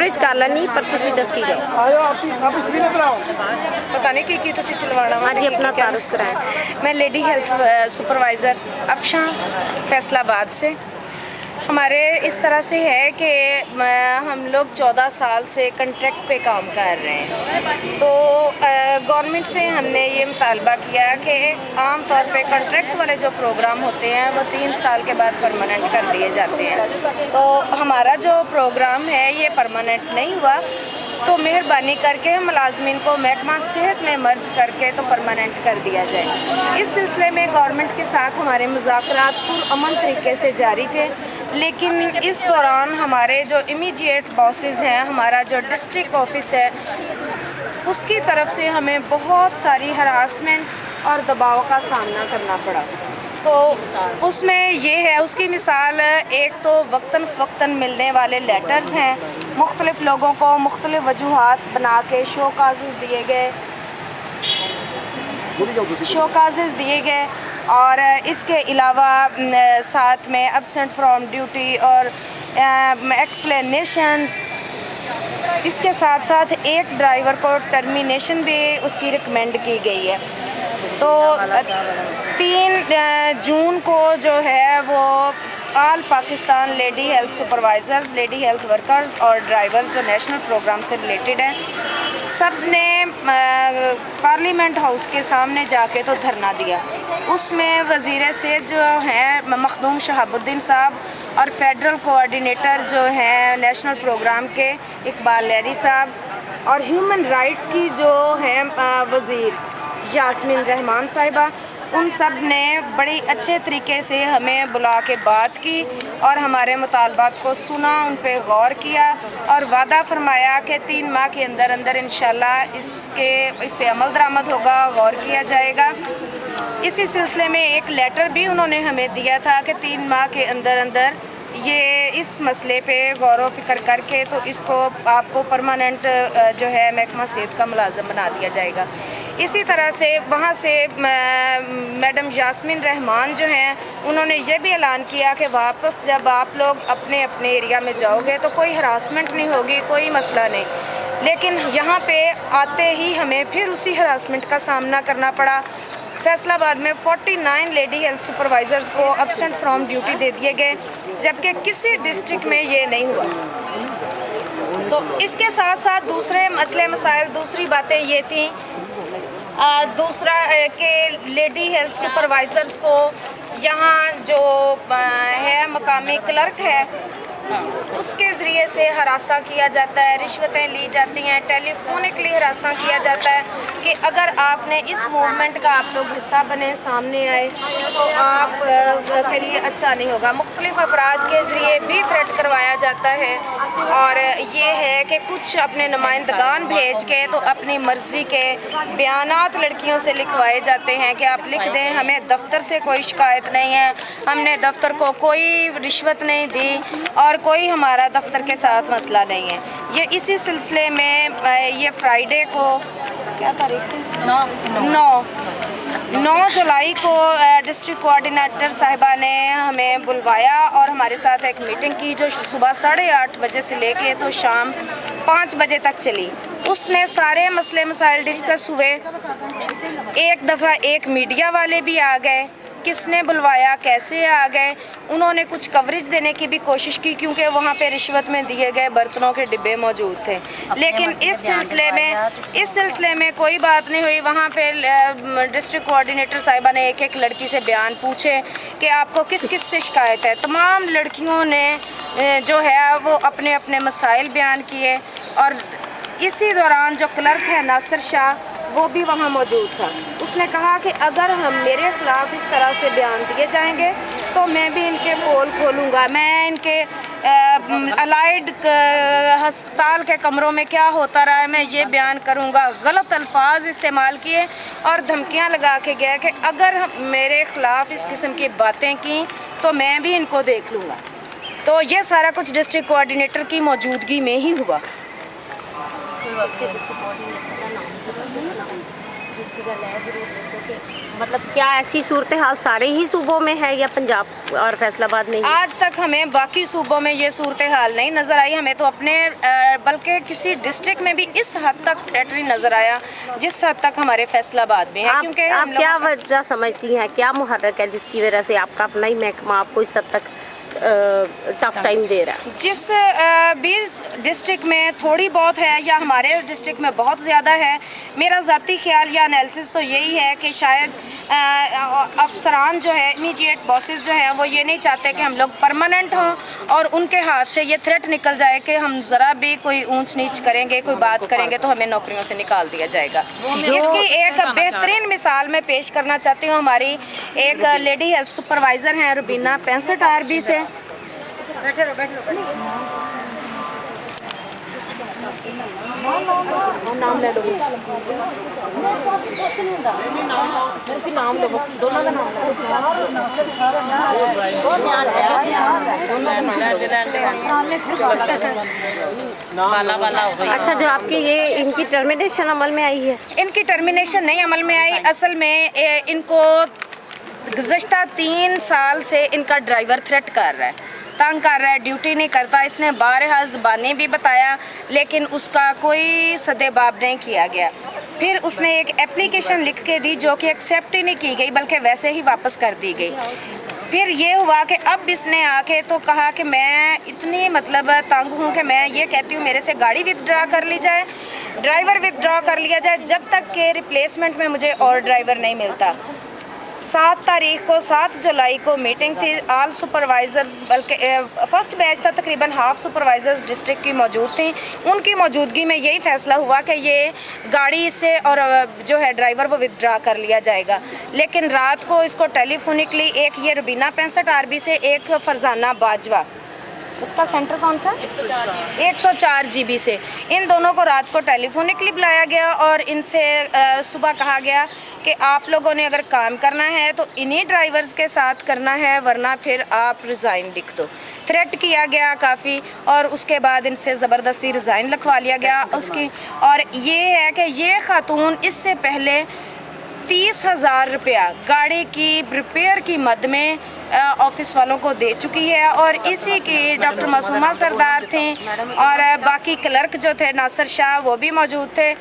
Coverage कर लैनी पर तुसी दसी जाओ। पता नहीं की तुसी चलवाना। हाँ जी, अपना तारुफ कराएं। मैं lady health supervisor Afshan Faisalabad से। हमारे इस तरह से है कि हम लोग 14 साल से कंट्रैक्ट पे काम कर रहे हैं। तो गवर्नमेंट से हमने ये मुतालबा किया कि आम तौर पे कंट्रैक्ट वाले जो प्रोग्राम होते हैं वो 3 साल के बाद परमानेंट कर दिए जाते हैं। तो हमारा जो प्रोग्राम है ये परमानेंट नहीं हुआ, तो मेहरबानी करके मुलाजमीन को महकमा सेहत में मर्ज करके तो परमानेंट कर दिया जाए। इस सिलसिले में गवर्नमेंट के साथ हमारे मुज़ाकरात पुरअमन तरीके से जारी थे, लेकिन इस दौरान हमारे जो इमीडिएट बॉसेस हैं, हमारा जो डिस्ट्रिक्ट ऑफिस है, उसकी तरफ से हमें बहुत सारी हरासमेंट और दबाव का सामना करना पड़ा। तो उसमें ये है, उसकी मिसाल एक तो वक्तन फ़वक्तन मिलने वाले लेटर्स हैं, मुख्तलिफ लोगों को मुख्तलिफ वजूहात बना के शोकाज़ेस दिए गए और इसके अलावा साथ में एब्सेंट फ्रॉम ड्यूटी और एक्सप्लेनेशंस। इसके साथ साथ एक ड्राइवर को टर्मिनेशन भी उसकी रिकमेंड की गई है। तो 3 जून को जो है वो all Pakistan lady health supervisors, lady health workers और ड्राइवर्स जो नेशनल प्रोग्राम से रिलेटेड हैं, सब ने पार्लियामेंट हाउस के सामने जाके तो धरना दिया। उसमें वज़ीर सेहत जो हैं मखदूम शहाबुद्दीन साहब और फेडरल कोऑर्डिनेटर जो हैं नेशनल प्रोग्राम के इकबाल लहरी साहब और ह्यूमन राइट्स की जो हैं वज़ीर यास्मीन रहमान साहिबा, उन सब ने बड़ी अच्छे तरीके से हमें बुला के बात की और हमारे मुतालबात को सुना, उन पे गौर किया और वादा फरमाया कि 3 माह के अंदर अंदर इंशाल्लाह इस पे अमल दरामद होगा, गौर किया जाएगा। इसी सिलसिले में एक लेटर भी उन्होंने हमें दिया था कि 3 माह के अंदर अंदर ये इस मसले पे गौर व फिक्र करके तो इसको आपको परमानेंट जो है महकमा सेहत का मुलाज़िम बना दिया जाएगा। इसी तरह से वहाँ से मैडम यास्मीन रहमान जो हैं, उन्होंने ये भी ऐलान किया कि वापस जब आप लोग अपने अपने एरिया में जाओगे तो कोई हरासमेंट नहीं होगी, कोई मसला नहीं। लेकिन यहाँ पे आते ही हमें फिर उसी हरासमेंट का सामना करना पड़ा। फैसलाबाद में 49 लेडी हेल्थ सुपरवाइज़र्स को एब्सेंट फ्रॉम ड्यूटी दे दिए गए, जबकि किसी डिस्ट्रिक्ट में ये नहीं हुआ। तो इसके साथ साथ दूसरे मसले मसाइल, दूसरी बातें ये थी, दूसरा कि लेडी हेल्थ सुपरवाइज़र्स को यहाँ जो है मकामी क्लर्क है उसके ज़रिए से हरासा किया जाता है, रिश्वतें ली जाती हैं, टेलीफोनिकली हरासा किया जाता है कि अगर आपने इस मूवमेंट का आप लोग हिस्सा बने, सामने आए तो आप के लिए अच्छा नहीं होगा। मुख्तलिफ अफराद के ज़रिए भी थ्रेट करवाया जाता है और ये है कि कुछ अपने नुमाइंदगान भेज के तो अपनी मर्ज़ी के बयानात लड़कियों से लिखवाए जाते हैं कि आप लिख दें, हमें दफ्तर से कोई शिकायत नहीं है, हमने दफ्तर को कोई रिश्वत नहीं दी और कोई हमारा दफ्तर के साथ मसला नहीं है। ये इसी सिलसिले में ये फ्राइडे को क्या तारीख थी 9 जुलाई को डिस्ट्रिक्ट कोऑर्डिनेटर साहिबा ने हमें बुलवाया और हमारे साथ एक मीटिंग की जो सुबह 8:30 बजे से लेके तो शाम 5 बजे तक चली। उसमें सारे मसले मसाइल डिस्कस हुए। एक दफ़ा एक मीडिया वाले भी आ गए, किसने बुलवाया, कैसे आ गए, उन्होंने कुछ कवरेज देने की भी कोशिश की क्योंकि वहाँ पे रिश्वत में दिए गए बर्तनों के डिब्बे मौजूद थे। लेकिन इस सिलसिले में कोई बात नहीं हुई। वहाँ पे डिस्ट्रिक्ट कोऑर्डिनेटर साहिबा ने एक एक लड़की से बयान पूछे कि आपको किस किस से शिकायत है। तमाम लड़कियों ने जो है वो अपने अपने मसाइल बयान किए और इसी दौरान जो क्लर्क है नासिर शाह, वो भी वहाँ मौजूद था। उसने कहा कि अगर हम मेरे ख़िलाफ़ इस तरह से बयान दिए जाएंगे तो मैं भी इनके पोल खोलूँगा, मैं इनके अलाइड हस्पताल के कमरों में क्या होता रहा है मैं ये बयान करूँगा। गलत अल्फाज इस्तेमाल किए और धमकियाँ लगा के गया कि अगर मेरे ख़िलाफ़ इस किस्म की बातें की तो मैं भी इनको देख लूँगा। तो ये सारा कुछ डिस्ट्रिक्ट कोऑर्डिनेटर की मौजूदगी में ही हुआ। मतलब क्या ऐसी सूरत हाल सारे ही सूबों में है या पंजाब और फैसलाबाद में ही? आज तक हमें बाकी सूबों में ये सूरत हाल नहीं नज़र आई। हमें तो अपने बल्कि किसी डिस्ट्रिक्ट में भी इस हद तक थ्रेट नहीं नज़र आया जिस हद तक हमारे फैसलाबाद में है। क्योंकि आप क्या वजह समझती हैं, क्या मुहर्रक है जिसकी वजह से आपका अपना ही महकमा आपको इस हद तक टफ टाइम दे रहा है? जिस भी डिस्ट्रिक्ट में थोड़ी बहुत है या हमारे डिस्ट्रिक्ट में बहुत ज़्यादा है, मेरा ज़ाती ख्याल या एनालिसिस तो यही है कि शायद अफसरान जो है, इमीडिएट बॉसेस जो हैं, वो ये नहीं चाहते कि हम लोग परमानेंट हों और उनके हाथ से ये थ्रेट निकल जाए कि हम ज़रा भी कोई ऊंच नीच करेंगे, कोई बात करेंगे तो हमें नौकरियों से निकाल दिया जाएगा। इसकी एक बेहतरीन मिसाल मैं पेश करना चाहती हूँ। हमारी एक लेडी हेल्थ सुपरवाइज़र हैं रुबीना 65 RB से। बैठे रहो, बैठे रहो। नाम ले लो, नाम लो, दोनों का नाम अच्छा, जो आपकी ये इनकी टर्मिनेशन अमल में आई है? इनकी टर्मिनेशन नहीं अमल में आई। असल में इनको गुज़श्ता 3 साल से इनका ड्राइवर थ्रेट कर रहा है, तंग कर रहा है, ड्यूटी नहीं करता। इसने बारहा ज़बानी भी बताया लेकिन उसका कोई सदेबाब नहीं किया गया। फिर उसने एक एप्लीकेशन लिख के दी जो कि एक्सेप्ट ही नहीं की गई बल्कि वैसे ही वापस कर दी गई। फिर ये हुआ कि अब इसने आके तो कहा कि मैं इतनी मतलब तंग हूँ कि मैं ये कहती हूँ मेरे से गाड़ी विदड्रा कर ली जाए, ड्राइवर विदड्रा कर लिया जाए, जब तक के रिप्लेसमेंट में मुझे और ड्राइवर नहीं मिलता। 7 जुलाई को मीटिंग थी, ऑल सुपरवाइज़र्स, बल्कि फर्स्ट बैच था, तकरीबन हाफ सुपरवाइज़र्स डिस्ट्रिक्ट की मौजूद थी। उनकी मौजूदगी में यही फैसला हुआ कि ये गाड़ी से और जो है ड्राइवर वो विदड्रा कर लिया जाएगा। लेकिन रात को इसको टेलीफोनिकली, एक ये रुबीना 65 RB से, एक फरजाना बाजवा, उसका सेंटर कौन सा, 104 GB से, इन दोनों को रात को टेलीफोनिकली बुलाया गया और इनसे सुबह कहा गया कि आप लोगों ने अगर काम करना है तो इन्हीं ड्राइवर्स के साथ करना है, वरना फिर आप रिज़ाइन लिख दो। थ्रेट किया गया काफ़ी और उसके बाद इनसे ज़बरदस्ती रिज़ाइन लिखवा लिया गया उसकी। और ये है कि ये खातून इससे पहले 30,000 रुपया गाड़ी की रिपेयर की मद में ऑफिस वालों को दे चुकी है। और इसी की डॉक्टर मासूमा सरदार थी और बाकी क्लर्क जो थे नासिर शाह वो भी मौजूद थे।